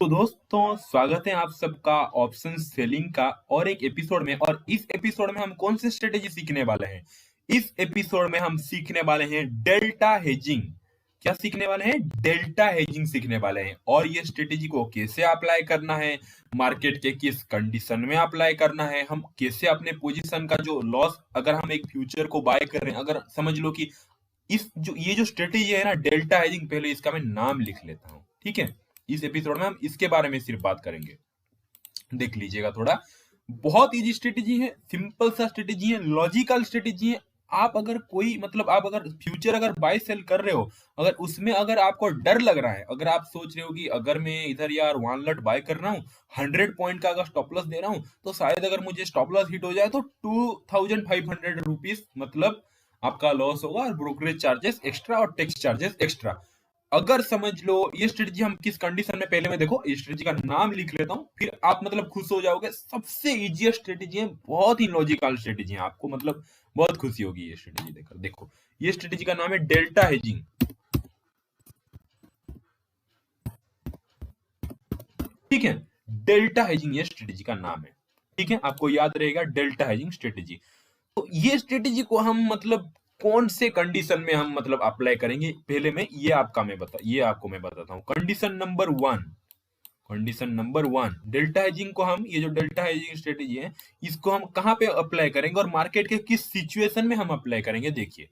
तो दोस्तों स्वागत है आप सबका ऑप्शन सेलिंग का और एक एपिसोड में। और इस एपिसोड में हम कौन सी स्ट्रेटेजी सीखने वाले हैं? इस एपिसोड में हम सीखने वाले हैं डेल्टा हेजिंग। क्या सीखने वाले हैं? डेल्टा हेजिंग सीखने वाले हैं। और ये स्ट्रेटेजी को कैसे अप्लाई करना है, मार्केट के किस कंडीशन में अप्लाई करना है, हम कैसे अपने पोजीशन का जो लॉस, अगर हम एक फ्यूचर को बाय कर रहे हैं, अगर समझ लो कि इस जो ये जो स्ट्रेटेजी है ना डेल्टा हेजिंग, पहले इसका मैं नाम लिख लेता हूँ, ठीक है। इस एपिसोड में हम इसके बारे में सिर्फ बात करेंगे। देख लीजिएगा थोड़ा, बहुत इजी स्ट्रेटेजी है, सिंपल सा स्ट्रेटेजी है, लॉजिकल स्ट्रेटेजी है। आप अगर कोई मतलब आप अगर फ्यूचर अगर बाय सेल कर रहे हो, अगर उसमें अगर आपको डर लग रहा है, अगर आप सोच रहे हो कि अगर मैं इधर यार 1 लॉट बाय कर रहा हूँ, 100 पॉइंट का अगर स्टॉप लॉस दे रहा हूँ, तो शायद अगर मुझे स्टॉप लॉस हिट हो जाए तो 2500 रुपीज मतलब आपका लॉस होगा, और ब्रोकरेज चार्जेस एक्स्ट्रा और टैक्स चार्जेस एक्स्ट्रा। अगर समझ लो ये स्ट्रेटजी हम किस कंडीशन में, पहले मैं देखो ये स्ट्रेटजी का नाम लिख लेता हूँ, फिर आप मतलब खुश हो जाओगे। सबसे इजीएस्ट स्ट्रेटजी है, बहुत ही लॉजिकल स्ट्रेटजी है, आपको मतलब बहुत खुशी होगी ये स्ट्रेटजी देखकर। देखो ये स्ट्रेटजी का नाम है डेल्टा हेजिंग, ठीक है। डेल्टा हेजिंग ये स्ट्रेटजी का नाम है, ठीक है, आपको याद रहेगा डेल्टा हेजिंग स्ट्रेटजी। तो ये स्ट्रेटजी को हम मतलब कौन से कंडीशन में हम मतलब अप्लाई करेंगे, पहले मैं ये आपको मैं बताता हूँ। कंडीशन नंबर 1, डेल्टा हेजिंग को हम, ये जो डेल्टा हेजिंग स्ट्रेटजी है, इसको हम कहाँ पे अप्लाई करेंगे और मार्केट के किस सिचुएशन में हम अप्लाई करेंगे। देखिए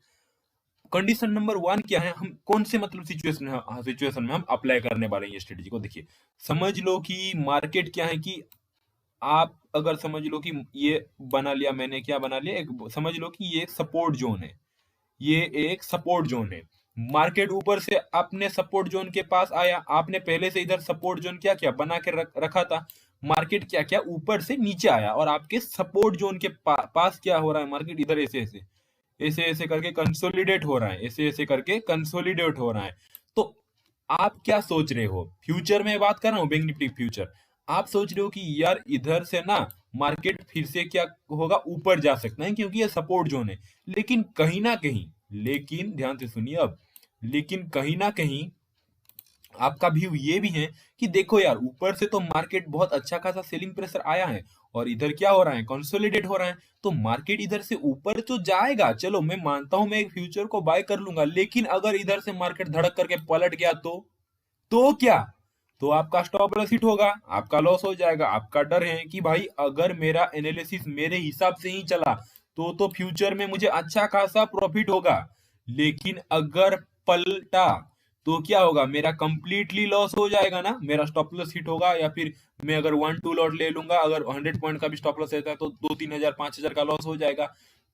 कंडीशन नंबर 1 क्या है, हम कौन से मतलब सिचुएशन में हम अप्लाई करने वाले हैं ये स्ट्रेटजी को। देखिए समझ लो कि मार्केट क्या है कि आप अगर समझ लो कि ये बना लिया मैंने, क्या बना लिया, एक समझ लो कि ये सपोर्ट जोन है, ये एक सपोर्ट जोन है। मार्केट ऊपर से अपने सपोर्ट जोन के पास आया, आपने पहले से इधर सपोर्ट जोन क्या क्या बना के रखा था। मार्केट क्या क्या ऊपर से नीचे आया और आपके सपोर्ट जोन के पास क्या हो रहा है, मार्केट इधर ऐसे ऐसे ऐसे ऐसे करके कंसोलिडेट हो रहा है, ऐसे ऐसे करके कंसोलिडेट हो रहा है। तो आप क्या सोच रहे हो, फ्यूचर में बात कर रहा हूँ, बैंक निफ्टी फ्यूचर। आप सोच रहे हो कि यार इधर से ना मार्केट फिर से क्या होगा, ऊपर जा सकता है क्योंकि ये सपोर्ट जोन है। लेकिन कहीं ना कहीं, लेकिन ध्यान से सुनिए अब, लेकिन कहीं ना कहीं आपका व्यू ये भी है कि देखो यार ऊपर से तो मार्केट बहुत अच्छा खासा सेलिंग प्रेशर आया है, और इधर क्या हो रहा है, कंसोलिडेट हो रहा है। तो मार्केट इधर से ऊपर तो जाएगा, चलो मैं मानता हूं, मैं एक फ्यूचर को बाय कर लूंगा। लेकिन अगर इधर से मार्केट धड़क करके पलट गया तो क्या, तो आपका स्टॉप लॉस हिट होगा, आपका लॉस हो जाएगा। आपका डर है कि भाई अगर मेरा एनालिसिस मेरे हिसाब से ही चला तो फ्यूचर में मुझे अच्छा खासा प्रॉफिट होगा। लेकिन अगर पलटा तो क्या होगा, मेरा कंप्लीटली लॉस हो जाएगा ना, मेरा स्टॉप लॉस हिट होगा। या फिर मैं अगर 1-2 लॉट ले लूंगा, अगर 100 पॉइंट का भी स्टॉप लॉस रहता है तो 2-3 हजार 5 हजार का लॉस हो जाएगा।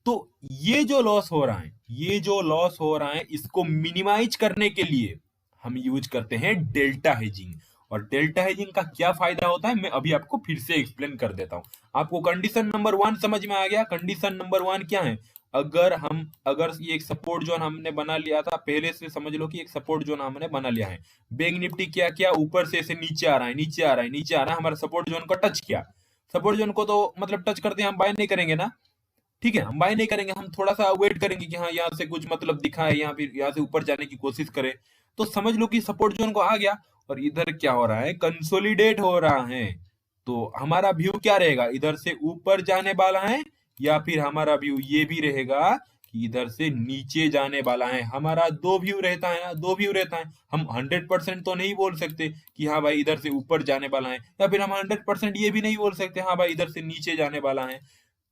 तो ये जो लॉस हो रहा है, ये जो लॉस हो रहा है, इसको मिनिमाइज करने के लिए हम यूज करते हैं डेल्टा हेजिंग। और डेल्टा हेजिंग का क्या फायदा होता है, मैं अभी आपको फिर से एक्सप्लेन कर देता हूं। आपको कंडीशन नंबर 1 समझ में आ गया? कंडीशन नंबर 1 क्या है, अगर ये एक सपोर्ट जोन हमने बना लिया था पहले से, समझ लो कि एक सपोर्ट जोन हमने बना लिया है। बैंक निफ्टी क्या क्या ऊपर से ऐसे नीचे आ रहा है, नीचे आ रहा है, नीचे आ रहा है, हमारा सपोर्ट जोन को टच किया। सपोर्ट जोन को तो मतलब टच करते हैं हम बाय नहीं करेंगे ना, ठीक है, हम बाय नहीं करेंगे, हम थोड़ा सा वेट करेंगे कि हाँ यहाँ से कुछ मतलब दिखा है, यहाँ फिर यहाँ से ऊपर जाने की कोशिश करें। तो समझ लो कि सपोर्ट जोन को आ गया, और इधर क्या हो रहा है, कंसोलिडेट हो रहा है। तो हमारा व्यू क्या रहेगा, इधर से ऊपर जाने वाला है, या फिर हमारा व्यू ये भी रहेगा कि इधर से नीचे जाने वाला है। हमारा दो व्यू रहता है ना, दो व्यू रहता है। हम 100% तो नहीं बोल सकते कि हाँ भाई इधर से ऊपर जाने वाला है, या फिर हम 100% ये भी नहीं बोल सकते हाँ भाई इधर से नीचे जाने वाला है।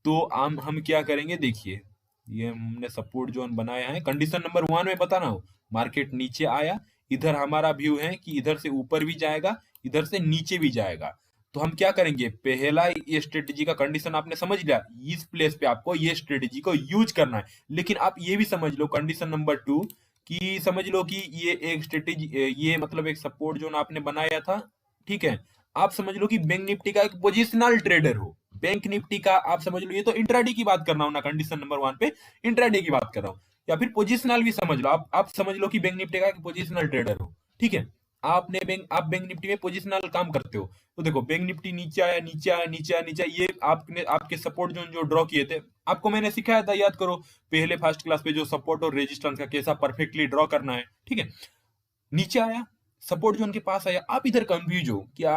तो हम क्या करेंगे, देखिए ये हमने सपोर्ट जोन बनाया है, कंडीशन नंबर 1 में पता ना हो, मार्केट नीचे आया, इधर हमारा व्यू है कि इधर से ऊपर भी जाएगा, इधर से नीचे भी जाएगा। तो हम क्या करेंगे, पहला ये स्ट्रेटेजी का कंडीशन आपने समझ लिया, इस प्लेस पे आपको ये स्ट्रेटेजी को यूज करना है। लेकिन आप ये भी समझ लो कंडीशन नंबर 2 कि समझ लो कि ये एक स्ट्रेटेजी, ये मतलब एक सपोर्ट जोन आपने बनाया था, ठीक है। आप समझ लो कि बैंक निफ्टी का एक पोजिशनल ट्रेडर हो, बैंक निफ्टी का आप समझ लो, ये तो इंट्राडे की बात कर रहा हूं ना, कंडीशन नंबर 1 पे इंट्राडे की बात कर रहा हूं, या फिर पोजिशनल भी समझ लो। आप समझ लो कि बैंक निफ्टी का एक पोजिशनल ट्रेडर हो, ठीक है। आप बैंक निफ्टी में पोजिशनल काम करते हो। तो देखो बैंक निफ्टी नीचे आया, नीचे आया, नीचे आया, नीचे आया, ये आपने आपके सपोर्ट जोन जो ड्रॉ किए थे, आपको मैंने सिखाया था, याद करो पहले फर्स्ट क्लास पे, जो सपोर्ट और रेजिस्टेंस का कैसा परफेक्टली ड्रॉ करना है, ठीक है। नीचे आया, सपोर्ट जोन के पास आया, आप इधर कंफ्यूज हो क्या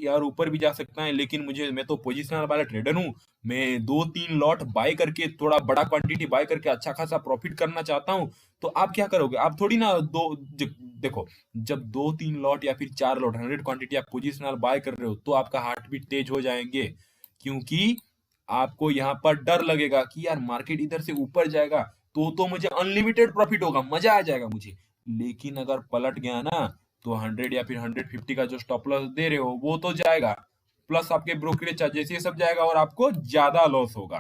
यार ऊपर भी जा सकता है, लेकिन मैं तो पोजिशनल वाला ट्रेडर हूँ, मैं 2-3 लॉट बाय करके थोड़ा बड़ा क्वांटिटी बाय करके अच्छा खासा प्रॉफिट करना चाहता हूँ। तो आप क्या करोगे, आप थोड़ी ना देखो, जब 2-3 लॉट या फिर 4 लॉट 100 क्वांटिटी आप पोजिशनल बाय कर रहे हो तो आपका हार्ट बीट तेज हो जाएंगे, क्योंकि आपको यहाँ पर डर लगेगा कि यार मार्केट इधर से ऊपर जाएगा तो मुझे अनलिमिटेड प्रॉफिट होगा, मजा आ जाएगा मुझे। लेकिन अगर पलट गया ना, तो 100 या फिर 150 का जो स्टॉप लॉस दे रहे हो वो तो जाएगा, प्लस आपके ब्रोकरेज चार्जेस ये सब जाएगा और आपको ज्यादा लॉस होगा।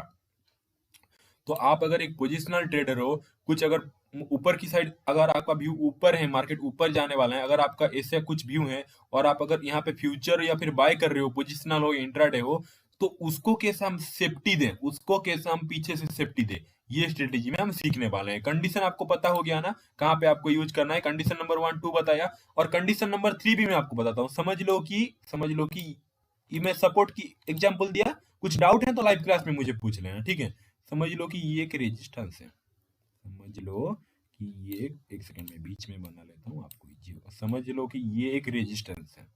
तो आप अगर एक पोजिशनल ट्रेडर हो, कुछ अगर ऊपर की साइड अगर आपका व्यू ऊपर है, मार्केट ऊपर जाने वाला है, अगर आपका ऐसे कुछ व्यू है और आप अगर यहाँ पे फ्यूचर या फिर बाय कर रहे हो, पोजिशनल हो इंट्राडे हो, तो उसको कैसे हम सेफ्टी दें, उसको कैसे हम पीछे से सेफ्टी दें, ये स्ट्रेटेजी में हम सीखने वाले हैं। कंडीशन आपको पता हो गया ना कहाँ पे आपको यूज करना है, कंडीशन नंबर 1-2 बताया, और कंडीशन नंबर 3 भी मैं आपको बताता हूँ। समझ लो कि ये मैं सपोर्ट की एग्जांपल दिया, कुछ डाउट है तो लाइव क्लास में मुझे पूछ लेना, ठीक है। समझ लो कि ये एक रेजिस्टेंस है, समझ लो कि ये एक सेकंड में बीच में बना लेता हूँ, आपको इजी होगा। समझ लो कि ये एक रेजिस्टेंस है,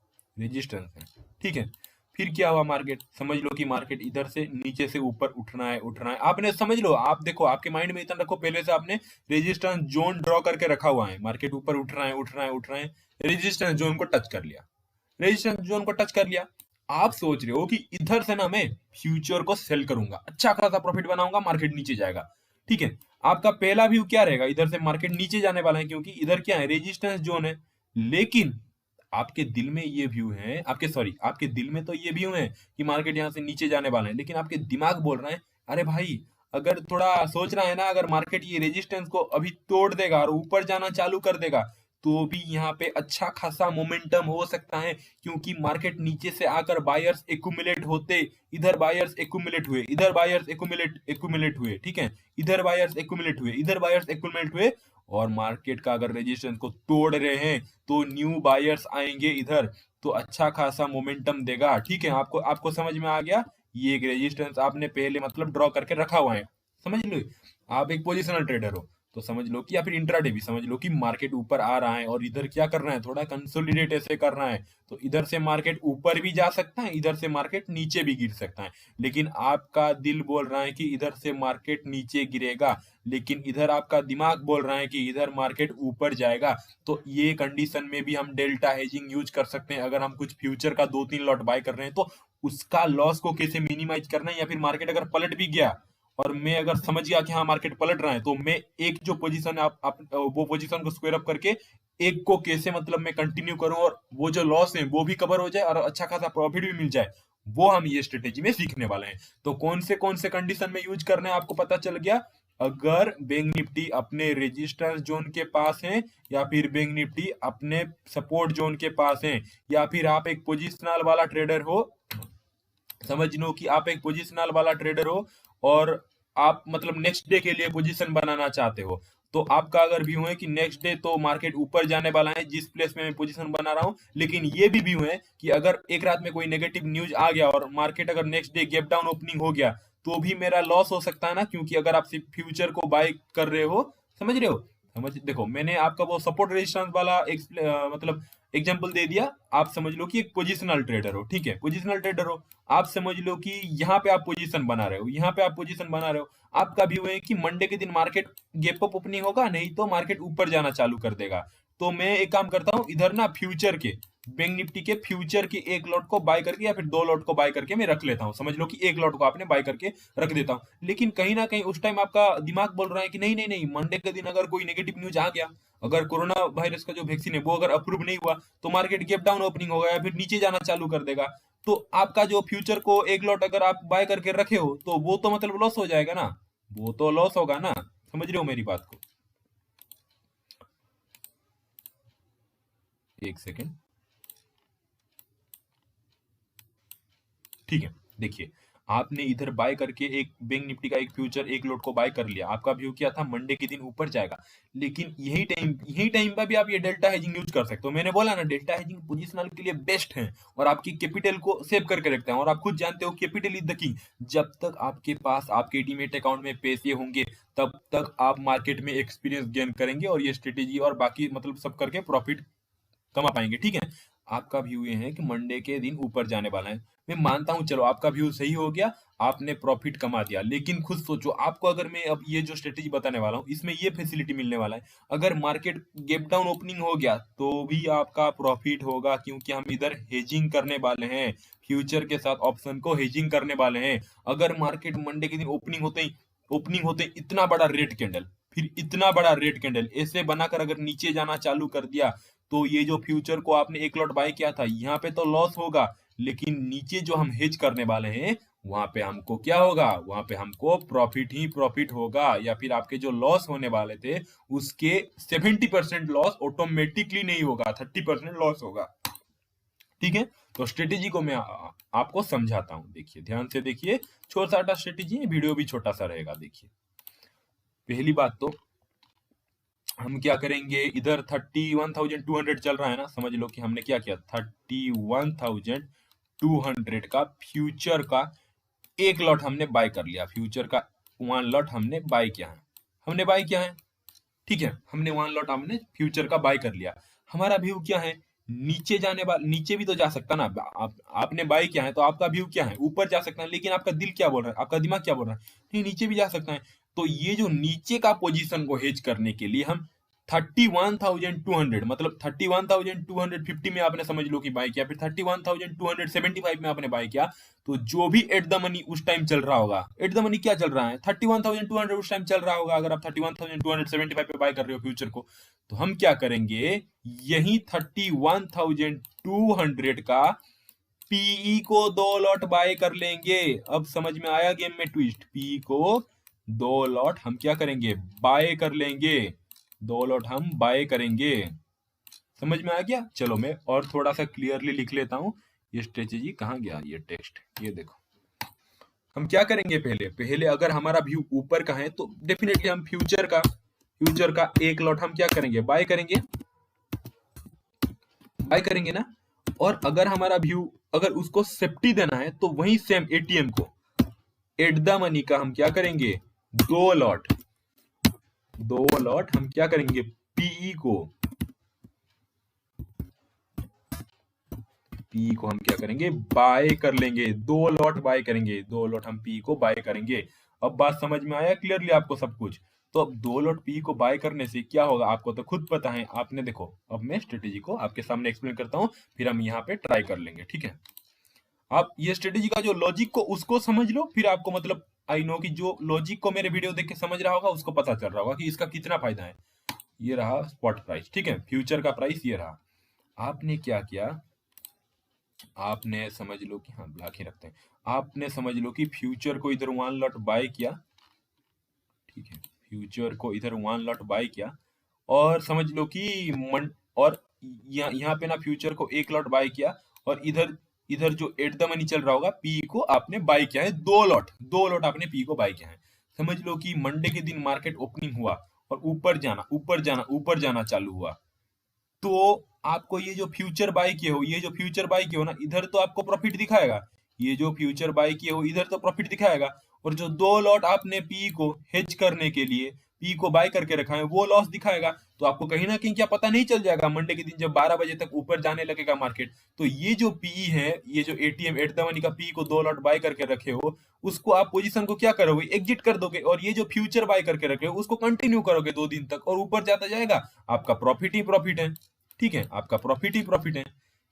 ठीक है। फिर क्या हुआ, मार्केट समझ लो कि मार्केट इधर से नीचे से ऊपर उठना है आपने, समझ लो, आप देखो आपके माइंड में इतना रखो, पहले से आपने रेजिस्टेंस जोन ड्रॉ करके रखा हुआ है, मार्केट ऊपर उठ रहा है, रेजिस्टेंस जोन को टच कर लिया, रेजिस्टेंस जोन को टच कर लिया। आप सोच रहे हो कि इधर से ना मैं फ्यूचर को सेल करूंगा, अच्छा खासा प्रॉफिट बनाऊंगा, मार्केट नीचे जाएगा, ठीक है। आपका पहला व्यू क्या रहेगा, इधर से मार्केट नीचे जाने वाला है, क्योंकि इधर क्या है, रेजिस्टेंस जोन है। लेकिन आपके दिल में ये व्यू है, आपके दिल में तो ये व्यू है कि मार्केट यहाँ से नीचे जाने वाला है, लेकिन आपके दिमाग बोल रहा है, अरे भाई, अगर थोड़ा सोच रहा है ना, अगर मार्केट ये रेजिस्टेंस को अभी तोड़ देगा और ऊपर जाना चालू कर देगा, तो भी यहाँ पे अच्छा खासा मोमेंटम हो सकता है, क्योंकि मार्केट नीचे से आकर बायर्स एक्यूमुलेट होते, इधर बायर्स एक्यूमुलेट हुए, इधर बायर्स एक्यूमुलेट हुए, ठीक है, इधर बायर्स एक्यूमुलेट हुए, इधर बायर्स एक्यूमुलेट हुए, और मार्केट का अगर रेजिस्टेंस को तोड़ रहे हैं तो न्यू बायर्स आएंगे इधर, तो अच्छा खासा मोमेंटम देगा, ठीक है। आपको आपको समझ में आ गया, ये एक रेजिस्टेंस आपने पहले मतलब ड्रॉ करके रखा हुआ है, समझ लो। आप एक पोजिशनल ट्रेडर हो तो समझ लो कि, या फिर इंट्राडे भी समझ लो कि मार्केट ऊपर आ रहा है और इधर क्या करना है, थोड़ा कंसोलिडेट ऐसे करना है, तो इधर से मार्केट ऊपर भी जा सकता है, इधर से मार्केट नीचे भी गिर सकता है, लेकिन आपका दिल बोल रहा है कि इधर से मार्केट नीचे गिरेगा, लेकिन इधर आपका दिमाग बोल रहा है कि इधर मार्केट ऊपर जाएगा। तो ये कंडीशन में भी हम डेल्टा हेजिंग यूज कर सकते हैं, अगर हम कुछ फ्यूचर का 2-3 लॉट बाय कर रहे हैं तो उसका लॉस को कैसे मिनिमाइज करना है, या फिर मार्केट अगर पलट भी गया और मैं अगर समझ गया कि हाँ मार्केट पलट रहा है, तो मैं एक जो पोजीशन आप वो पोजीशन को स्क्वायर अप करके एक को कैसे मतलब मैं कंटिन्यू करूं, और वो जो लॉस है वो भी कवर हो जाए और अच्छा खासा प्रॉफिट भी मिल जाए, वो हम ये स्ट्रेटेजी में सीखने वाले हैं। तो कौन से कंडीशन में यूज करना है आपको पता चल गया। अगर बैंक निफ्टी अपने रेजिस्टेंस जोन के पास है, या फिर बैंक निफ्टी अपने सपोर्ट जोन के पास है, या फिर आप एक पोजिशनल वाला ट्रेडर हो, समझ लो कि आप एक पोजिशनल वाला ट्रेडर हो और आप मतलब नेक्स्ट डे के लिए पोजीशन बनाना चाहते हो, तो आपका अगर व्यू है कि नेक्स्ट डे तो मार्केट ऊपर जाने वाला है जिस प्लेस में मैं पोजीशन बना रहा हूं, लेकिन ये भी व्यू है कि अगर एक रात में कोई नेगेटिव न्यूज आ गया और मार्केट अगर next day gap down opening हो गया, तो भी मेरा लॉस हो सकता है ना, क्योंकि अगर आप सिर्फ फ्यूचर को बाय कर रहे हो, समझ रहे हो। समझ देखो, मैंने आपका वो सपोर्ट रेजिस्टेंस वाला मतलब एग्जांपल दे दिया। आप समझ लो कि एक पोजिशनल ट्रेडर हो, ठीक है, पोजिशनल ट्रेडर हो, आप समझ लो कि यहाँ पे आप पोजीशन बना रहे हो, यहाँ पे आप पोजीशन बना रहे हो, आपका व्यू है कि मंडे के दिन मार्केट गैप अप ओपनिंग होगा, नहीं तो मार्केट ऊपर जाना चालू कर देगा। तो मैं एक काम करता हूँ, इधर ना फ्यूचर के बैंक निफ्टी के फ्यूचर के एक लॉट को बाय करके या फिर 2 लॉट को बाय करके मैं रख लेता हूँ, समझ लो कि एक लॉट को आपने बाय करके रख देता हूँ। लेकिन कहीं ना कहीं उस टाइम आपका दिमाग बोल रहा है कि नहीं नहीं नहीं, मंडे के दिन अगर कोई नेगेटिव न्यूज आ गया, अगर कोरोना वायरस का जो वैक्सीन है वो अगर अप्रूव नहीं हुआ, तो मार्केट गैप डाउन ओपनिंग होगा या फिर नीचे जाना चालू कर देगा। तो आपका जो फ्यूचर को एक लॉट अगर आप बाय करके रखे हो, तो वो तो मतलब लॉस हो जाएगा ना, वो तो लॉस होगा ना, समझ रहे हो मेरी बात को। एक सेकेंड, ठीक है। देखिए, आपने इधर बाय करके एक बैंक निफ्टी का एक फ्यूचर एक लोट को बाय कर लिया, आपका व्यू क्या था, मंडे के दिन ऊपर जाएगा, लेकिन यही टाइम पर भी आप ये डेल्टा हेजिंग यूज कर सकते हो। मैंने बोला ना, डेल्टा हेजिंग पोजिशनल के लिए बेस्ट है और आपकी कैपिटल को सेव करके रखते हैं, और आप खुद जानते हो कैपिटल इज द किंग। जब तक आपके पास आपके डीमेट अकाउंट में पैसे होंगे, तब तक आप मार्केट में एक्सपीरियंस गेन करेंगे और ये स्ट्रेटेजी और बाकी मतलब सब करके प्रॉफिट कमा पाएंगे, ठीक है। आपका व्यू ये है कि मंडे के दिन ऊपर जाने वाला है, मैं मानता हूं, चलो आपका व्यू सही हो गया, आपने प्रॉफिट कमा दिया। लेकिन खुद सोचो, आपको अगर मैं अब ये जो स्ट्रेटेजी बताने वाला हूँ इसमें ये फैसिलिटी मिलने वाला है, अगर मार्केट गैप डाउन ओपनिंग हो गया तो भी आपका प्रॉफिट होगा, क्योंकि हम इधर हेजिंग करने वाले हैं, फ्यूचर के साथ ऑप्शन को हेजिंग करने वाले हैं। अगर मार्केट मंडे के दिन ओपनिंग होते ही इतना बड़ा रेड कैंडल, फिर इतना बड़ा रेड कैंडल ऐसे बनाकर अगर नीचे जाना चालू कर दिया, तो ये जो फ्यूचर को आपने एक लॉट बाय किया था यहाँ पे तो लॉस होगा, लेकिन नीचे जो हम हेज करने वाले हैं वहां पे हमको क्या होगा, वहां पे हमको प्रॉफिट ही प्रॉफिट होगा, या फिर आपके जो लॉस होने वाले थे उसके 70% लॉस ऑटोमेटिकली नहीं होगा, 30% लॉस होगा, ठीक है। तो स्ट्रेटेजी को मैं आपको समझाता हूँ, देखिए ध्यान से देखिए, छोटा सा स्ट्रेटेजी है, वीडियो भी छोटा सा रहेगा। देखिए पहली बात तो हम क्या करेंगे, इधर 31,200 चल रहा है ना, समझ लो कि हमने क्या किया, 31,200 का फ्यूचर का एक लॉट हमने बाय कर लिया, फ्यूचर का 1 लॉट हमने बाय किया है, ठीक है, हमने 1 लॉट हमने फ्यूचर का बाय कर लिया। हमारा व्यू क्या है, नीचे जाने वाला, नीचे भी तो जा सकता ना, आपने बाय किया है तो आपका व्यू क्या है, ऊपर जा सकता है, लेकिन आपका दिल क्या बोल रहा है, आपका दिमाग क्या बोल रहा है, नहीं नीचे भी जा सकता है। तो ये जो नीचे का पोजीशन को हेज करने के लिए हम 31,200 मतलब 31,250 में आपने समझ लो कि बाय किया, फिर 31,275 में आपने बाय किया, तो जो भी एट द मनी उस टाइम चल रहा होगा, एट द मनी क्या चल रहा है, 31,200 उस टाइम चल रहा होगा, अगर आप 31,275 पे बाय कर रहे हो फ्यूचर को, तो हम क्या करेंगे, यही 31,200 का पीई को 2 लॉट बाय कर लेंगे। अब समझ में आया गेम में ट्विस्ट, पीई को 2 लॉट हम क्या करेंगे, बाय कर लेंगे, 2 लॉट हम बाय करेंगे, समझ में आ गया। चलो मैं और थोड़ा सा क्लियरली लिख लेता हूं, ये स्ट्रेटेजी कहाँ गया, ये टेक्स्ट, ये देखो। हम क्या करेंगे, पहले अगर हमारा व्यू ऊपर का है तो डेफिनेटली हम फ्यूचर का 1 लॉट हम क्या करेंगे, बाय करेंगे ना। और अगर हमारा व्यू, अगर उसको सेफ्टी देना है तो वही सेम एटीएम को एट द मनी का हम क्या करेंगे, 2 लॉट हम क्या करेंगे, पीई को हम क्या करेंगे, बाय कर लेंगे, 2 लॉट बाय करेंगे, 2 लॉट हम पी को बाय करेंगे। अब बात समझ में आया क्लियरली आपको सब कुछ। तो अब 2 लॉट पी को बाय करने से क्या होगा, आपको तो खुद पता है, आपने देखो, अब मैं स्ट्रेटेजी को आपके सामने एक्सप्लेन करता हूँ, फिर हम यहाँ पे ट्राई कर लेंगे, ठीक है। आप ये स्ट्रेटेजी का जो लॉजिक को उसको समझ लो, फिर आपको मतलब आई नो कि जो लॉजिक को मेरे वीडियो देख के समझ रहा होगा उसको पता चल रहा होगा कि इसका कितना फायदा है। ये रहा स्पॉट प्राइस, ठीक है, फ्यूचर का प्राइस ये रहा। आपने क्या किया, आपने समझ लो कि, हाँ ब्लॉक ही रखते हैं, आपने समझ लो कि फ्यूचर को इधर 1 लॉट बाय किया, ठीक है, फ्यूचर को इधर 1 लॉट बाय किया, और समझ लो कि और यहाँ पे ना फ्यूचर को 1 लॉट बाय किया, और इधर इधर जो एट द मनी चल रहा होगा पी को आपने बाय किया है, 2 लॉट आपने पी को बाय किया है। समझ लो कि मंडे के दिन मार्केट ओपनिंग हुआ और ऊपर जाना चालू हुआ, तो आपको ये जो फ्यूचर बाय किए हो ना, इधर तो आपको प्रॉफिट दिखाएगा, ये जो फ्यूचर बाय किए हो इधर तो प्रॉफिट दिखाएगा, और जो 2 लॉट आपने पी को हेज करने के लिए पी को बाय करके रखा है वो लॉस दिखाएगा। तो आपको कहीं ना कहीं क्या पता नहीं चल जाएगा, मंडे के दिन जब 12 बजे तक ऊपर जाने लगेगा मार्केट, तो ये जो पीई है, ये जो एटीएम एट द मनी का पी को 2 लॉट बाय करके रखे हो, उसको आप पोजीशन को क्या करोगे, एग्जिट कर दोगे, और ये जो फ्यूचर बाय करके रखे हो उसको कंटिन्यू करोगे 2 दिन तक, और ऊपर जाता जाएगा, आपका प्रॉफिट ही प्रॉफिट है, ठीक है, आपका प्रॉफिट ही प्रॉफिट है।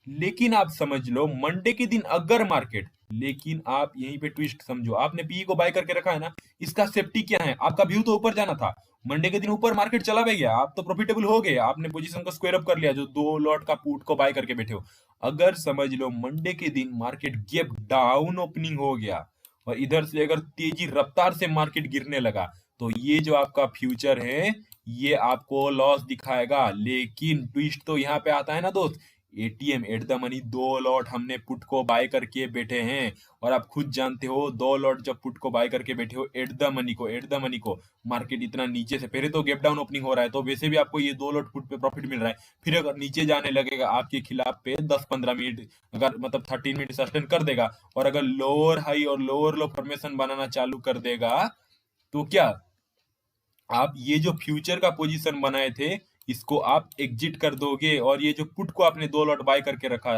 लेकिन आप समझ लो मंडे के दिन अगर मार्केट, लेकिन आप यहीं पे ट्विस्ट समझो, आपने पीई को बाय करके रखा है ना, इसका सेफ्टी क्या है, आपका व्यू तो ऊपर जाना था, मंडे के दिन ऊपर मार्केट चला भी गया, आप तो प्रॉफिटेबल हो गए, आपने पोजीशन को स्क्वायर अप कर लिया जो 2 लॉट का पुट को बाय करके बैठे हो। अगर समझ लो मंडे के दिन मार्केट गैप डाउन ओपनिंग हो गया और इधर से अगर तेजी रफ्तार से मार्केट गिरने लगा, तो ये जो आपका फ्यूचर है ये आपको लॉस दिखाएगा। लेकिन ट्विस्ट तो यहाँ पे आता है ना दोस्त, ATM at the money 2 lot हमने पुट को बाय करके बैठे हैं, और आप खुद जानते हो 2 लॉट जब पुट को बाय करके बैठे हो एट द मनी को मार्केट इतना नीचे से, पहले तो गैप डाउन ओपनिंग हो रहा है तो वैसे भी आपको ये 2 लॉट पुट पे प्रॉफिट मिल रहा है, फिर अगर नीचे जाने लगेगा आपके खिलाफ पे 10-15 मिनट, अगर मतलब 13 मिनट सस्टेन कर देगा, और अगर लोअर हाई और लोअर लो फॉर्मेशन बनाना चालू कर देगा, तो क्या आप ये जो फ्यूचर का पोजीशन बनाए थे इसको आप एग्जिट कर दोगे, और ये जो पुट को आपने 2 लॉट बाय करके रखा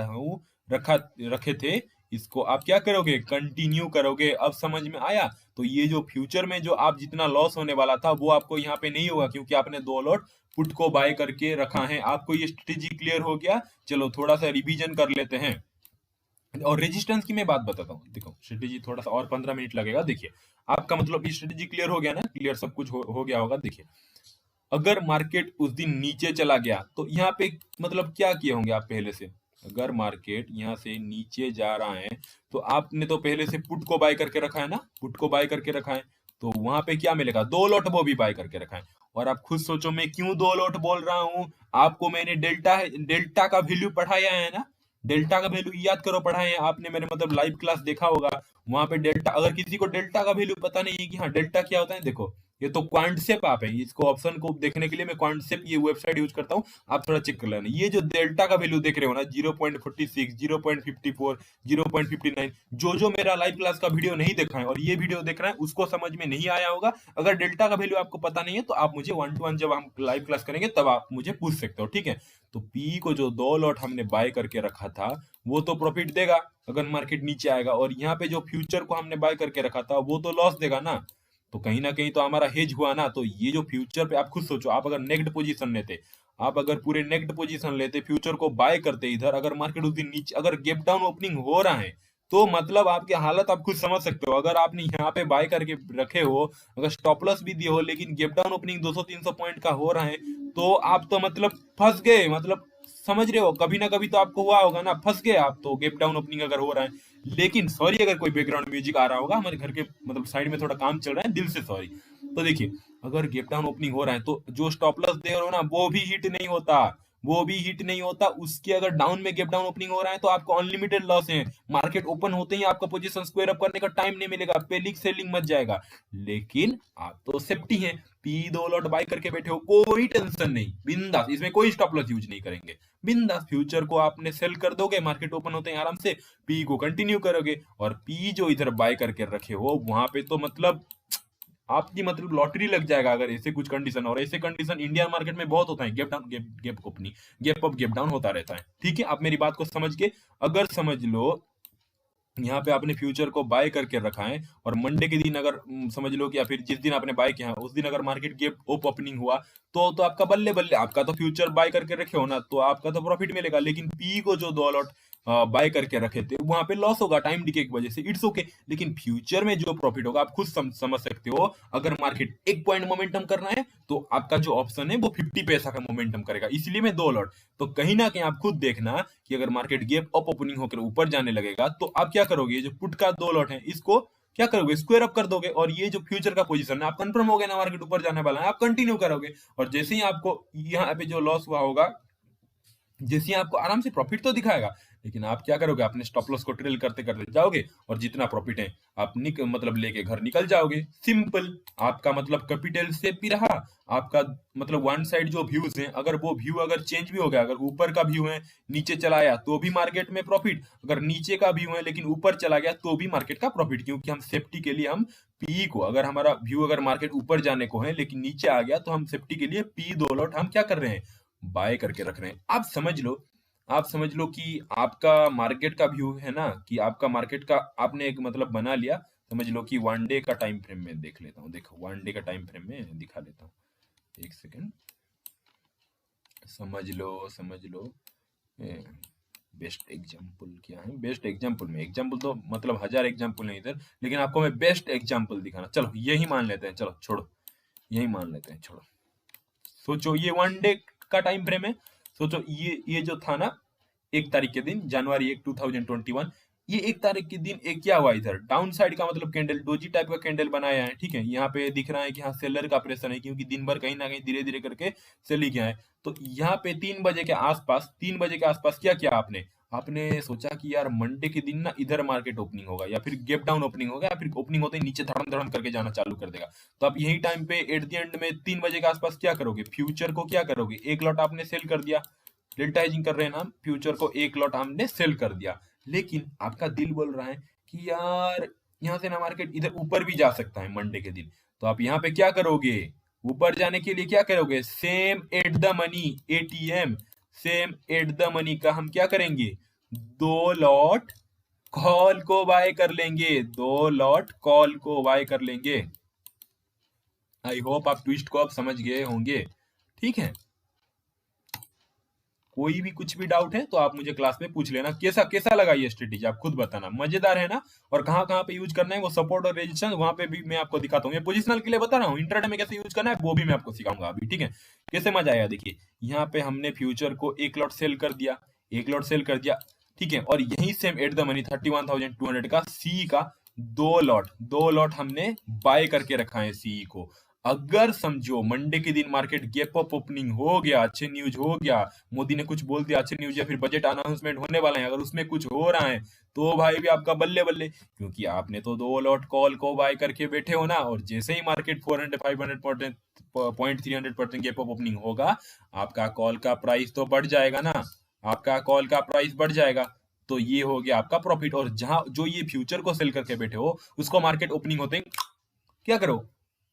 रखे थे, इसको आप क्या करोगे, कंटिन्यू करोगे। अब समझ में आया? तो ये जो फ्यूचर में जो आप जितना लॉस होने वाला था वो आपको यहाँ पे नहीं होगा, क्योंकि आपने 2 लॉट पुट को बाय करके रखा है। आपको ये स्ट्रेटेजी क्लियर हो गया? चलो थोड़ा सा रिवीजन कर लेते हैं। और रेजिस्टेंस की मैं बात बताता हूँ। देखो स्ट्रेटेजी थोड़ा सा और 15 मिनट लगेगा। देखिए आपका मतलब स्ट्रेटेजी क्लियर हो गया ना? क्लियर सब कुछ हो गया होगा। देखिए अगर मार्केट उस दिन नीचे चला गया तो यहाँ पे मतलब क्या किए होंगे आप पहले से? अगर मार्केट यहाँ से नीचे जा रहा है तो आपने तो पहले से पुट को बाय करके रखा है ना? पुट को बाय करके रखा है तो वहां पे क्या मिलेगा? 2 लॉट वो भी बाय करके रखा है। और आप खुद सोचो मैं क्यों 2 लॉट बोल रहा हूँ। आपको मैंने डेल्टा का वैल्यू पढ़ाया है ना? डेल्टा का वैल्यू याद करो, पढ़ाए हैं आपने, मेरे मतलब लाइव क्लास देखा होगा। वहां पे डेल्टा, अगर किसी को डेल्टा का वैल्यू पता नहीं है कि हाँ डेल्टा क्या होता है, देखो ये तो क्वांटसेप आप है। इसको ऑप्शन को देखने के लिए मैं क्वांटसेप ये वेबसाइट यूज करता हूँ, आप थोड़ा चेक कर लेना। ये जो डेल्टा का वैल्यू देख रहे हो ना, 0.46, 0.54, 0.59, जो मेरा लाइव क्लास का वीडियो नहीं देखा है और ये वीडियो देख रहा है उसको समझ में नहीं आया होगा। अगर डेल्टा का वैल्यू आपको पता नहीं है तो आप मुझे 1 to 1 जब हम लाइव क्लास करेंगे तब आप मुझे पूछ सकते हो, ठीक है? तो पी को जो 2 लॉट हमने बाय करके रखा था वो तो प्रॉफिट देगा अगर मार्केट नीचे आएगा, और यहाँ पे जो फ्यूचर को हमने बाय करके रखा था वो तो लॉस देगा ना। तो कहीं ना कहीं तो हमारा हेज हुआ ना। तो ये जो फ्यूचर पे आप खुद सोचो, आप अगर नेक्ड पोजीशन लेते, आप अगर पूरे नेक्ड पोजीशन लेते, फ्यूचर को बाय करते इधर, अगर मार्केट उस दिन नीचे, अगर गैप डाउन ओपनिंग हो रहा है तो मतलब आपकी हालत आप खुद समझ सकते हो। अगर आपने यहाँ पे बाय करके रखे हो, अगर स्टॉप लॉस भी दिए हो, लेकिन गैप डाउन ओपनिंग 200-300 पॉइंट का हो रहा है तो आप तो मतलब फंस गए। मतलब समझ रहे हो, कभी ना कभी तो आपको हुआ होगा ना, फंस गए आप तो, गैप डाउन ओपनिंग अगर हो रहा है। लेकिन सॉरी अगर कोई बैकग्राउंड म्यूजिक आ रहा होगा, हमारे घर के मतलब साइड में थोड़ा काम चल रहा है, दिल से सॉरी। तो देखिए अगर गैप डाउन ओपनिंग हो रहा है तो जो स्टॉप लॉस दे रहे हो ना वो भी हिट नहीं होता, वो भी हिट नहीं होता। उसके अगर डाउन में गैप डाउन ओपनिंग हो रहा है तो आपको अनलिमिटेड लॉस है। मार्केट ओपन होते ही आपका पोजीशन स्क्वायर अप करने का टाइम नहीं मिलेगा, पेलिक सेलिंग मच जाएगा। लेकिन आप तो सेफ्टी है, पी 2 लॉट बाय करके बैठे हो, कोई टेंशन नहीं, बिंदास, इसमें कोई स्टॉप लॉस यूज नहीं करेंगे। बिंदास फ्यूचर को आपने सेल कर दोगे, मार्केट ओपन होते हैं आराम से पी को कंटिन्यू करोगे। और पी जो इधर बाय करके रखे हो वहां पे तो मतलब आपकी मतलब लॉटरी लग जाएगा अगर ऐसे कुछ कंडीशन। और ऐसे कंडीशन इंडियन मार्केट में बहुत होता है, gap down gap opening, gap up gap down होता रहता है, ठीक है? आप मेरी बात को समझ के, अगर समझ लो यहाँ पे आपने फ्यूचर को बाय करके रखा है और मंडे के दिन अगर समझ लो कि या फिर जिस दिन आपने बाय किया है उस दिन अगर मार्केट गैप ओप ओपनिंग हुआ तो आपका बल्ले बल्ले, आपका तो फ्यूचर बाय करके रखे हो ना तो आपका तो प्रॉफिट मिलेगा। लेकिन पी को जो 2 लॉट बाय करके रखे थे वहां पे लॉस होगा टाइम डिके की वजह से, इट्स ओके। लेकिन फ्यूचर में जो प्रॉफिट होगा आप खुद समझ सकते हो। अगर मार्केट 1 पॉइंट मोमेंटम करना है तो आपका जो ऑप्शन है वो 50 पैसा का मोमेंटम करेगा, इसलिए मैं 2 लॉट। तो कहीं ना कहीं आप खुद देखना कि अगर मार्केट गैप अप ओपनिंग होकर ऊपर जाने लगेगा तो आप क्या करोगे, ये जो पुट का 2 लॉट है इसको क्या करोगे, स्क्वायर अप कर दोगे। और ये जो फ्यूचर का पोजीशन है आप कंफर्म हो गए ना मार्केट ऊपर जाने वाला है, आप कंटिन्यू करोगे। और जैसे ही आपको यहाँ पे जो लॉस हुआ होगा, जैसे ही आपको आराम से प्रॉफिट तो दिखाएगा, लेकिन आप क्या करोगे, अपने स्टॉप लॉस को ट्रेल करते करते जाओगे और जितना प्रॉफिट है आप मतलब लेके घर निकल जाओगे। सिंपल, आपका मतलब कैपिटल सेफ भी रहा। आपका मतलब वन साइड जो व्यूज हैं, अगर वो व्यू अगर चेंज भी हो गया, अगर ऊपर का व्यू है नीचे चला आया तो भी मार्केट में प्रॉफिट, अगर नीचे का व्यू है लेकिन ऊपर चला गया तो भी मार्केट का प्रॉफिट, क्योंकि हम सेफ्टी के लिए हम पी को, अगर हमारा व्यू अगर मार्केट ऊपर जाने को है लेकिन नीचे आ गया तो हम सेफ्टी के लिए पी 2 लॉट हम क्या कर रहे हैं, बाय करके रख रहे हैं। आप समझ लो कि आपका मार्केट का व्यू है ना, कि आपका मार्केट का आपने एक मतलब बना लिया। समझ लो कि 1 डे का टाइम फ्रेम में देख लेता हूँ, देखो 1 डे का टाइम फ्रेम में दिखा लेता हूँ, एक सेकेंड। समझ लो बेस्ट एग्जाम्पल क्या है, बेस्ट एग्जाम्पल में, एग्जाम्पल तो मतलब 1000 एग्जाम्पल है इधर, लेकिन आपको मैं बेस्ट एग्जाम्पल दिखाना, चलो यही मान लेते हैं, चलो छोड़ो, यही मान लेते हैं, छोड़ो। सोचो ये 1 डे का टाइम फ्रेम है। सोचो ये जो था ना 1 तारीख के दिन, जनवरी 1 2021, ये 1 तारीख के दिन एक क्या हुआ, इधर डाउन साइड का मतलब कैंडल, डोजी टाइप का कैंडल बनाया है, ठीक है? यहाँ पे दिख रहा है कि हाँ सेलर का प्रेशर है, क्योंकि दिन भर कहीं ना कहीं धीरे धीरे करके सेल ही गया है। तो यहाँ पे 3 बजे के आसपास क्या किया आपने, आपने सोचा कि यार मंडे के दिन ना इधर मार्केट ओपनिंग होगा या फिर गैप डाउन ओपनिंग होगा या फिर ओपनिंग होते ही नीचे धड़म धड़म करके जाना चालू कर देगा। तो आप यही टाइम पे एट द एंड में 3 बजे के आसपास क्या करोगे, फ्यूचर को क्या करोगे, 1 लॉट आपने सेल कर दिया। डेल्टा हेजिंग कर रहे हैं ना हम, फ्यूचर को 1 लॉट हमने सेल कर दिया। लेकिन आपका दिल बोल रहा है कि यार यहाँ से ना मार्केट इधर ऊपर भी जा सकता है मंडे के दिन, तो आप यहाँ पे क्या करोगे, ऊपर जाने के लिए क्या करोगे, same at the money, ATM, same at the money का हम क्या करेंगे, 2 लॉट कॉल को बाय कर लेंगे, 2 लॉट कॉल को बाय कर लेंगे। आई होप आप ट्विस्ट को अब समझ गए होंगे। ठीक है, कोई भी कुछ भी डाउट है तो आप मुझे क्लास में पूछ लेना। कैसा कैसा लगा ये स्ट्रेटेजी, आप खुद बताना, मजेदार है ना। और कहाँ कहाँ पे यूज करना है वो सपोर्ट और रेजिस्टेंस, वहां पे भी मैं आपको दिखाता हूँ। ये पोजिशनल के लिए बता रहा हूँ, इंट्राडे में कैसे यूज करना है वो भी मैं आपको सिखाऊंगा अभी। ठीक है, कैसे मजा आएगा देखिए। यहाँ पे हमने फ्यूचर को 1 लॉट सेल कर दिया, 1 लॉट सेल कर दिया। ठीक है, और यही सेम एट द मनी 31,200 का सी का 2 लॉट हमने बाय करके रखा है सी को। अगर समझो मंडे के दिन मार्केट गैप अप ओपनिंग हो गया, अच्छे न्यूज हो गया, मोदी ने कुछ बोल दिया अच्छे न्यूज, या फिर बजट अनाउंसमेंट होने वाला है, अगर उसमें कुछ हो रहा है तो भाई भी आपका बल्ले बल्ले, क्योंकि आपने तो 2 लॉट कॉल को बाय करके बैठे हो ना। और जैसे ही market 400-500 point 300% gap up opening होगा, आपका कॉल का प्राइस तो बढ़ जाएगा ना, आपका कॉल का प्राइस बढ़ जाएगा। तो ये हो गया आपका प्रॉफिट। और जहां जो ये फ्यूचर को सेल करके बैठे हो, उसको मार्केट ओपनिंग होते ही क्या करो,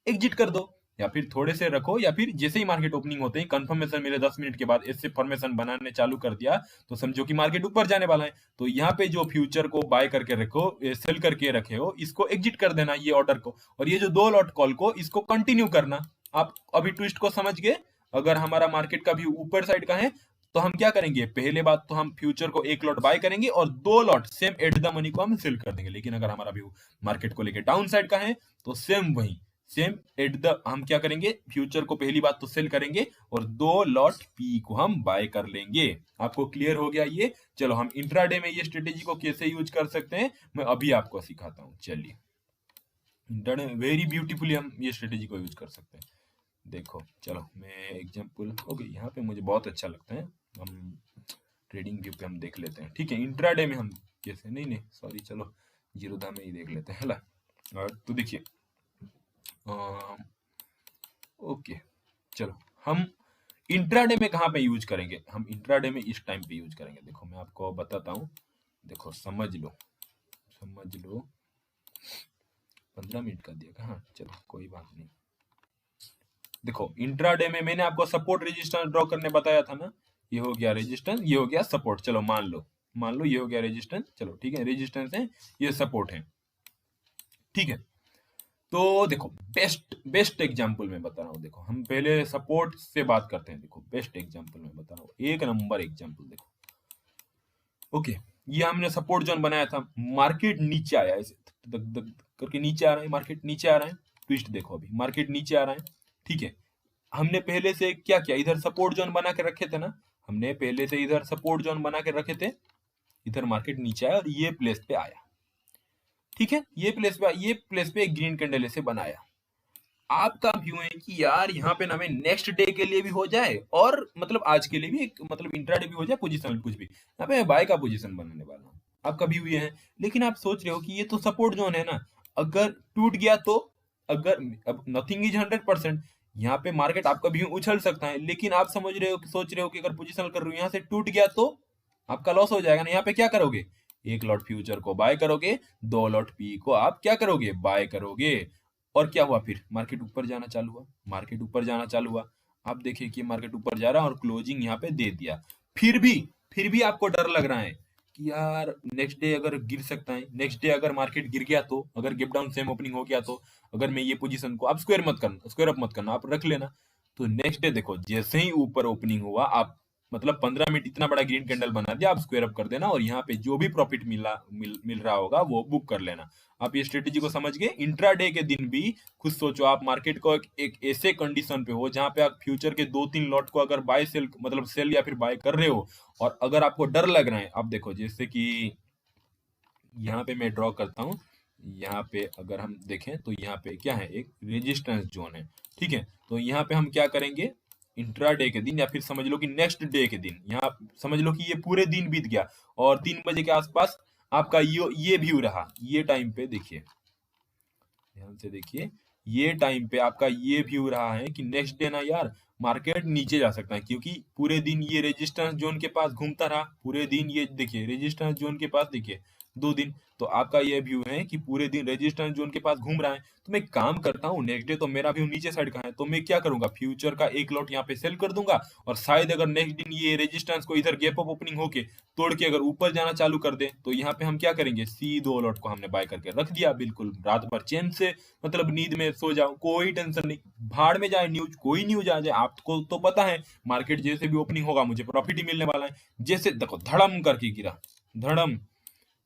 एग्जिट कर दो, या फिर थोड़े से रखो, या फिर जैसे ही मार्केट ओपनिंग होते ही कंफर्मेशन मिले 10 मिनट के बाद, इससे फॉर्मेशन बनाने चालू कर दिया, तो समझो कि मार्केट ऊपर जाने वाला है। तो यहाँ पे जो फ्यूचर को बाय करके रखो, सेल करके रखे हो, इसको एग्जिट कर देना ये ऑर्डर को। और ये जो 2 लॉट कॉल को, इसको कंटिन्यू करना। आप अभी ट्विस्ट को समझ गए। अगर हमारा मार्केट का व्यू ऊपर साइड का है तो हम क्या करेंगे, पहले बात तो हम फ्यूचर को 1 लॉट बाय करेंगे और 2 lot same at the money को हम सेल कर देंगे। लेकिन अगर हमारा व्यू मार्केट को लेके डाउन साइड का है तो सेम वही, सेम एट द हम क्या करेंगे, फ्यूचर को पहली बात तो सेल करेंगे और 2 लॉट पी को हम बाय कर लेंगे। आपको क्लियर हो गया ये। चलो हम इंट्राडे में ये स्ट्रेटेजी को कैसे यूज कर सकते हैं मैं अभी आपको सिखाता हूँ। चलिए, इंट्राडे में वेरी ब्यूटीफुली हम ये स्ट्रेटेजी को यूज कर सकते हैं। देखो चलो मैं एग्जांपल, ओके, यहाँ पे मुझे बहुत अच्छा लगता है, हम ट्रेडिंग व्यू पे हम देख लेते हैं। ठीक है, इंट्राडे में हम कैसे, नहीं नहीं सॉरी, चलो जीरोधा में ही देख लेते हैं, है ना। तो देखिए, ओके, चलो हम इंट्राडे में कहाँ पे यूज करेंगे, हम इंट्राडे में इस टाइम पे यूज करेंगे। देखो मैं आपको बताता हूँ, देखो समझ लो, समझ लो। 15 मिनट का दिया, हाँ चलो कोई बात नहीं। देखो इंट्राडे में मैंने आपको सपोर्ट रेजिस्टेंस ड्रॉ करने बताया था ना, ये हो गया रेजिस्टेंस, ये हो गया सपोर्ट। चलो मान लो ये हो गया रेजिस्टेंस, चलो ठीक है, रेजिस्टेंस है, ये सपोर्ट है। ठीक है, तो देखो बेस्ट बेस्ट एग्जांपल मैं बता रहा हूँ। देखो हम पहले सपोर्ट से बात करते हैं। देखो बेस्ट एग्जांपल मैं बता रहा हूँ, एक नंबर एग्जांपल। देखो ओके, ये हमने सपोर्ट जोन बनाया था, मार्केट नीचे आया, ऐसे दक दक करके नीचे आ रहा है, मार्केट नीचे आ रहा है। ट्विस्ट देखो, अभी मार्केट नीचे आ रहा है। ठीक है, हमने पहले से क्या किया, इधर सपोर्ट जोन बना के रखे थे ना, हमने पहले से इधर सपोर्ट जोन बना के रखे थे। इधर मार्केट नीचे आया और ये प्लेस पे आया। ठीक है, ये प्लेस पे एक ग्रीन कैंडल ऐसे बनाया। आपका व्यू है कि यार यहाँ पे ना हमें नेक्स्ट डे के लिए भी हो जाए, और मतलब आज के लिए भी एक मतलब इंट्राडे भी हो जाए, पोजीशन कुछ भी, यहाँ पे मैं बाय का पोजीशन बनाने वाला हूँ। आपका व्यू ये है, लेकिन आप सोच रहे हो कि ये तो सपोर्ट जोन है ना, अगर टूट गया तो, अगर अब नथिंग इज 100%, यहाँ पे मार्केट आपका व्यू उछल सकता है, लेकिन आप समझ रहे हो कि सोच रहे हो कि अगर पोजीशन कर रहे हो यहाँ से टूट गया तो आपका लॉस हो जाएगा ना। यहाँ पे क्या करोगे, 1 लॉट फ्यूचर को बाय करोगे, 2 लॉट पी को आप क्या करोगे, बाय करोगे। और क्या हुआ, फिर मार्केट ऊपर जाना चालू हुआ, मार्केट ऊपर जाना चालू हुआ। आप देखिए कि मार्केट ऊपर जा रहा है और क्लोजिंग यहाँ पे दे दिया। फिर भी आपको डर लग रहा है कि यार नेक्स्ट डे अगर गिर सकता है, नेक्स्ट डे अगर मार्केट गिर गया तो, अगर गैप डाउन सेम ओपनिंग हो गया तो, अगर मैं ये पोजीशन को, आप स्क्वायर मत करना, स्क्वायर अप मत करना, आप रख लेना। तो नेक्स्ट डे देखो जैसे ही ऊपर ओपनिंग हुआ, आप मतलब 15 मिनट इतना बड़ा ग्रीन कैंडल बना दिया, आप स्क्वायर अप कर देना और यहाँ पे जो भी प्रॉफिट मिल रहा होगा वो बुक कर लेना। आप ये स्ट्रेटेजी को समझ गए। इंट्राडे के दिन भी खुद सोचो, आप मार्केट को एक ऐसे कंडीशन पे हो जहां पे आप फ्यूचर के 2-3 लॉट को अगर बाय सेल मतलब सेल या फिर बाय कर रहे हो, और अगर आपको डर लग रहा है, आप देखो जैसे कि यहाँ पे मैं ड्रॉ करता हूँ, यहाँ पे अगर हम देखें तो यहाँ पे क्या है, एक रेजिस्टेंस जोन है। ठीक है, तो यहाँ पे हम क्या करेंगे, इंट्राडे के दिन या फिर समझ लो कि नेक्स्ट डे के दिन, यहाँ समझ लो कि ये पूरे दिन बीत गया और 3 बजे के आसपास आपका ये व्यू रहा। ये टाइम पे देखिए, ध्यान से देखिए, ये टाइम पे आपका ये व्यू रहा है कि नेक्स्ट डे ना यार मार्केट नीचे जा सकता है, क्योंकि पूरे दिन ये रेजिस्टेंस जोन के पास घूमता रहा, पूरे दिन ये देखिए रेजिस्टेंस जोन के पास, देखिए 2 दिन। तो आपका ये व्यू है कि पूरे दिन रेजिस्टेंस जोन के पास घूम रहा है। तो मैं एक काम करता हूँ, नेक्स्ट डे तो मेरा व्यू नीचे साइड का है, तो मैं क्या करूंगा, फ्यूचर का एक लॉट यहाँ पे सेल कर दूंगा, और शायद अगर नेक्स्ट दिन ये रेजिस्टेंस को इधर गैप अप ओपनिंग होके तोड़ के अगर ऊपर जाना चालू कर दे, तो यहाँ पे हम क्या करेंगे, सी 2 लॉट को हमने बाय करके रख दिया, बिल्कुल रात भर चैन से, मतलब नींद में सो जाओ, कोई टेंशन नहीं। भाड़ में जाए न्यूज, कोई न्यूज आ जाए, आपको तो पता है मार्केट जैसे भी ओपनिंग होगा मुझे प्रॉफिट ही मिलने वाला है। जैसे देखो धड़म करके गिरा, धड़म,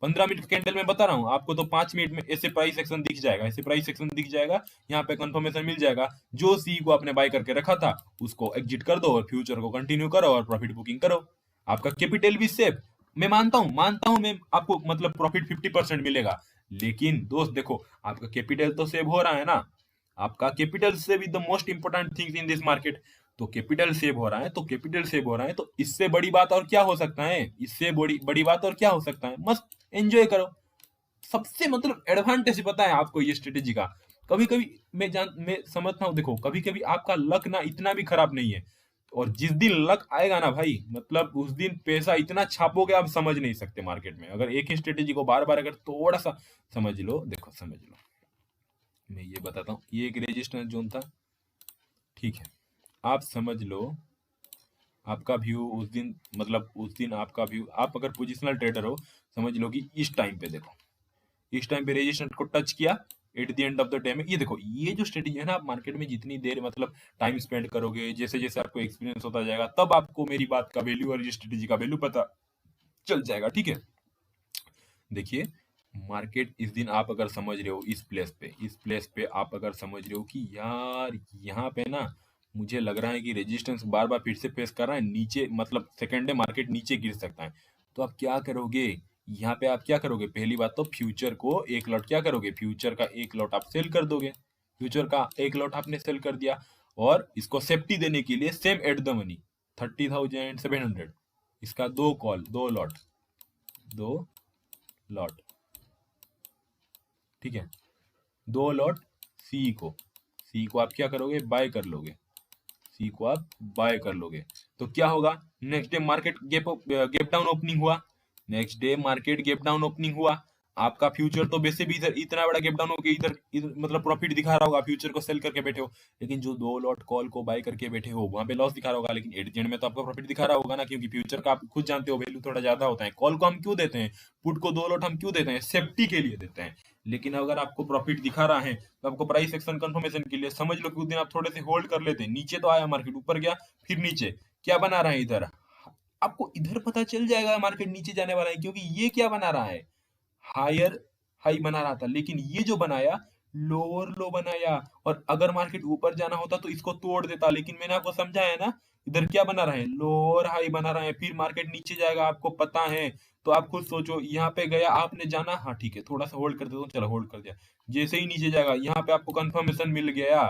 15 मिनट कैंडल में बता रहा हूँ आपको, तो 5 मिनट में ऐसे प्राइस एक्शन दिख जाएगा, ऐसे प्राइस एक्शन दिख जाएगा, यहाँ पे कंफर्मेशन मिल जाएगा। जो सी को आपने बाय करके रखा था उसको एग्जिट कर दो, और फ्यूचर को कंटिन्यू करो और प्रॉफिट बुकिंग करो। आपका कैपिटल भी सेफ। मैं मानता हूँ मैं आपको मतलब प्रॉफिट 50% मिलेगा, लेकिन दोस्त देखो आपका कैपिटल तो सेव हो रहा है ना, आपका capital save is the most important thing in this market. तो कैपिटल सेव हो रहा है, तो कैपिटल सेव हो रहा है, तो इससे बड़ी बात और क्या हो सकता है, इससे बड़ी बड़ी बात और क्या हो सकता है, मस्त एंजॉय करो। सबसे मतलब एडवांटेज पता है आपको ये स्ट्रेटेजी का। कभी कभी मैं समझता हूँ, देखो कभी कभी आपका लक ना इतना भी खराब नहीं है, और जिस दिन लक आएगा ना भाई, मतलब उस दिन पैसा इतना छापोगे आप समझ नहीं सकते मार्केट में, अगर एक ही स्ट्रेटेजी को बार बार अगर थोड़ा सा समझ लो। देखो समझ लो, मैं ये बताता हूँ, ये एक रेजिस्टेंस जोन था, ठीक है, आप समझ लो आपका व्यू उस दिन, मतलब उस दिन आपका व्यू, आप अगर पोजिशनल ट्रेडर हो, समझ लो कि इस टाइम पे देखो, इस टाइम पे रेजिस्टेंस को टच किया, at the end of the time ये देखो, ये जो स्ट्रेटेजी है ना, आप मार्केट में जितनी देर मतलब टाइम स्पेंड करोगे, जैसे जैसे आपको एक्सपीरियंस होता जाएगा, तब आपको मेरी बात का वैल्यू और ये स्ट्रेटेजी का वैल्यू पता चल जाएगा, ठीक है। देखिए मार्केट इस दिन आप अगर समझ रहे हो इस प्लेस पे आप अगर समझ रहे हो कि यार यहाँ पे ना मुझे लग रहा है कि रेजिस्टेंस बार बार फिर से फेस कर रहा है नीचे, मतलब सेकेंड डे मार्केट नीचे गिर सकता है, तो आप क्या करोगे, यहाँ पे आप क्या करोगे, पहली बात तो फ्यूचर को एक लॉट क्या करोगे, फ्यूचर का एक लॉट आप सेल कर दोगे, फ्यूचर का एक लॉट आपने सेल कर दिया, और इसको सेफ्टी देने के लिए सेम एट द मनी 30,700, इसका दो लॉट, 2 लॉट, ठीक है, 2 लॉट सी को आप क्या करोगे, बाय कर लोगे, सी को आप बाय कर लोगे। तो क्या होगा, next day market gap down opening हुआ, next day market gap down opening हुआ, आपका फ्यूचर तो वैसे भी इधर इतना बड़ा गैप डाउन होकर इधर मतलब प्रॉफिट दिखा रहा होगा, फ्यूचर को सेल करके बैठे हो, लेकिन जो 2 लॉट कॉल को बाय करके बैठे हो वहां पे लॉस दिखा रहा होगा, लेकिन एट द एंड में तो आपका प्रॉफिट दिखा रहा होगा ना, क्योंकि फ्यूचर का आप खुद जानते हो वैल्यू थोड़ा ज्यादा होता है। कॉल को हम क्यों देते हैं, पुट को 2 लॉट हम क्यों देते हैं, सेफ्टी के लिए देते हैं। लेकिन अगर आपको प्रॉफिट दिखा रहा है तो आपको प्राइस एक्शन कंफर्मेशन के लिए समझ लो कि उस दिन आप थोड़े से होल्ड कर लेते हैं, नीचे तो आया मार्केट, ऊपर गया, फिर नीचे क्या बना रहा है इधर, आपको इधर पता चल जाएगा मार्केट नीचे जाने वाला है, क्योंकि ये क्या बना रहा है, हायर हाई बना रहा था, लेकिन ये जो बनाया लोअर लो बनाया, और अगर मार्केट ऊपर जाना होता तो इसको तोड़ देता, लेकिन मैंने आपको समझाया ना, इधर क्या बना रहा है, लोअर हाई बना रहा है, फिर मार्केट नीचे जाएगा आपको पता है। तो आप खुद सोचो, यहाँ पे गया आपने जाना, हाँ ठीक है थोड़ा सा होल्ड कर देता हूँ, चलो होल्ड कर दिया, जैसे ही नीचे जाएगा यहाँ पे आपको कंफर्मेशन मिल गया,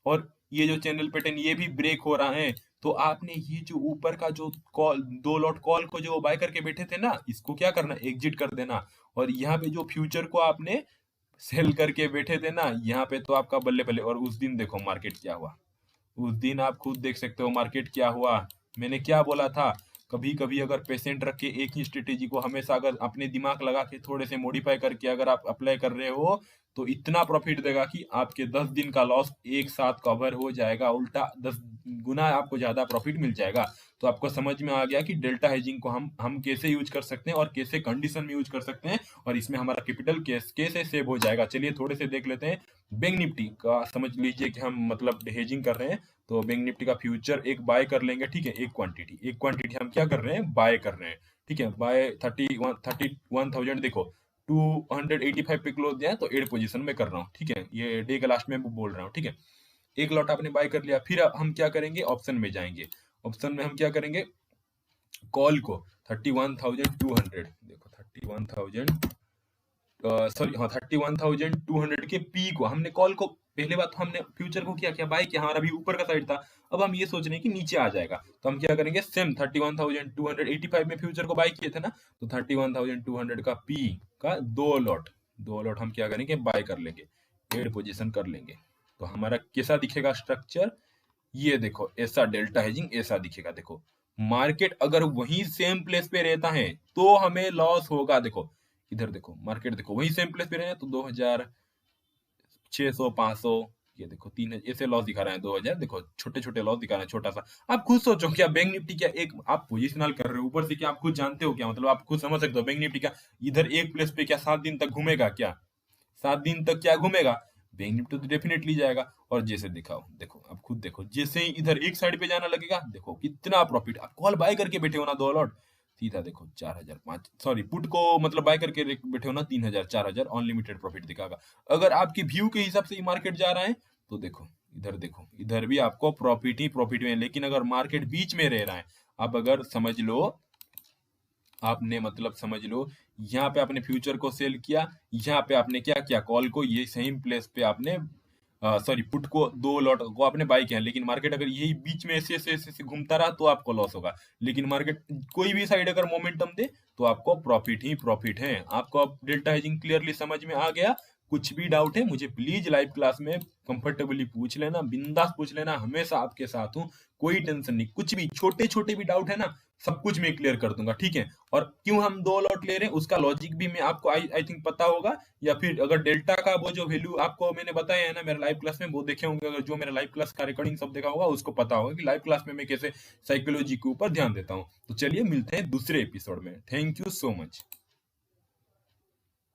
और ये जो चैनल पैटर्न ये भी ब्रेक हो रहा है, तो आपने ये जो ऊपर का जो कॉल 2 लॉट कॉल को जो बाय करके बैठे थे ना, इसको क्या करना, एग्जिट कर देना, और यहाँ पे जो फ्यूचर को आपने सेल करके बैठे थे ना, यहाँ पे तो आपका बल्ले बल्ले। और उस दिन देखो मार्केट क्या हुआ, उस दिन आप खुद देख सकते हो मार्केट क्या हुआ। मैंने क्या बोला था, कभी कभी अगर पेशेंट रख के एक ही स्ट्रेटेजी को हमेशा अगर अपने दिमाग लगा के थोड़े से मॉडिफाई करके अगर आप अप्लाई कर रहे हो, तो इतना प्रॉफिट देगा कि आपके 10 दिन का लॉस एक साथ कवर हो जाएगा, उल्टा 10 गुना आपको ज्यादा प्रॉफिट मिल जाएगा। तो आपको समझ में आ गया कि डेल्टा हेजिंग को हम कैसे यूज कर सकते हैं और कैसे कंडीशन में यूज कर सकते हैं, और इसमें हमारा कैपिटल कैसे सेव हो जाएगा। चलिए थोड़े से देख लेते हैं बैंक निफ्टी का, समझ लीजिए कि हम मतलब हेजिंग कर रहे हैं, तो बैंक निफ्टी का फ्यूचर एक बाय कर लेंगे, ठीक है, एक क्वांटिटी हम क्या कर रहे हैं, बाय कर रहे हैं, ठीक है, बाय 31,000, देखो 285 पे क्लोज दिया है, तो एड पोजीशन में कर रहा हूँ, ठीक है, ये डे के लास्ट में बोल रहा हूँ, ठीक है। एक लॉट आपने बाय कर लिया, फिर हम क्या करेंगे, ऑप्शन में जाएंगे, ऑप्शन में हम क्या करेंगे, कॉल को 31,200, देखो 31,000, सॉरी हाँ 31,200 के पी को हमने कॉल को, पहले बात तो हमने फ्यूचर को क्या बाय किया, हमारा भी ऊपर का साइड था, अब हम ये सोच रहे हैं कि नीचे आ जाएगा, तो हम क्या करेंगे, सेम 31,285 में फ्यूचर को बाय किए थे ना, तो 31,200 का पी का 2 लॉट हम क्या करेंगे, बाय कर लेंगे, एड पोजीशन कर लेंगे। तो हमारा कैसा दिखेगा स्ट्रक्चर, ये देखो ऐसा डेल्टा हेजिंग ऐसा दिखेगा। देखो मार्केट अगर वही सेम प्लेस पे रहता है तो हमें लॉस होगा। देखो इधर देखो मार्केट देखो वही सेम प्लेस पे रहे तो 2600 500, ये देखो तीन ऐसे लॉस दिखा रहा है 2000। देखो छोटे छोटे लॉस दिखा रहा है छोटा सा। आप खुद सोचो क्या बैंक निफ्टी क्या एक आप पोजिशनल कर रहे हो ऊपर से, क्या आप खुद जानते हो क्या, मतलब आप खुद समझ सकते हो बैंक निफ्टी क्या इधर एक प्लेस पे क्या 7 दिन तक घूमेगा क्या? 7 दिन तक क्या घूमेगा? बैंक निफ्टी तो डेफिनेटली जाएगा। और जैसे दिखाओ देखो आप खुद देखो जैसे ही इधर एक साइड पे जाना लगेगा देखो कितना प्रॉफिट। आप कॉल बाय करके बैठे हो ना 2 लॉट, सीधा देखो 4000 5 सॉरी पुट को मतलब बाय करके बैठे हो ना 3000 4000 अनलिमिटेड प्रॉफिट दिखागा। अगर आपकी व्यू के हिसाब से ही मार्केट जा रहा है तो देखो इधर भी आपको प्रॉफिट ही प्रॉफिट में है। लेकिन अगर मार्केट बीच में रह रहा है, आप अगर समझ लो आपने मतलब समझ लो यहाँ पे आपने फ्यूचर को सेल किया, यहाँ पे आपने क्या किया कॉल को ये सेम प्लेस पे आपने सॉरी पुट को 2 लॉट को आपने बाई किया। लेकिन मार्केट अगर यही बीच में ऐसे घूमता रहा तो आपको लॉस होगा। लेकिन मार्केट कोई भी साइड अगर मोमेंटम दे तो आपको प्रॉफिट ही प्रॉफिट है। आपको अब डेल्टा हेजिंग क्लियरली समझ में आ गया? कुछ भी डाउट है मुझे प्लीज लाइव क्लास में कंफर्टेबली पूछ लेना, बिंदास पूछ लेना, हमेशा आपके साथ हूँ। कोई टेंशन नहीं, कुछ भी छोटे छोटे भी डाउट है ना सब कुछ मैं क्लियर कर दूंगा, ठीक है? और क्यों हम 2 लॉट ले रहे हैं उसका लॉजिक भी मैं आपको आई थिंक पता होगा। या फिर अगर डेल्टा का वो जो वैल्यू आपको मैंने बताया है ना मेरे लाइव क्लास में वो देखे होंगे, अगर जो मेरा लाइव क्लास का रिकॉर्डिंग सब देखा होगा उसको पता होगा कि लाइव क्लास में मैं कैसे साइकोलॉजी के ऊपर ध्यान देता हूँ। तो चलिए मिलते हैं दूसरे एपिसोड में। Thank you so much.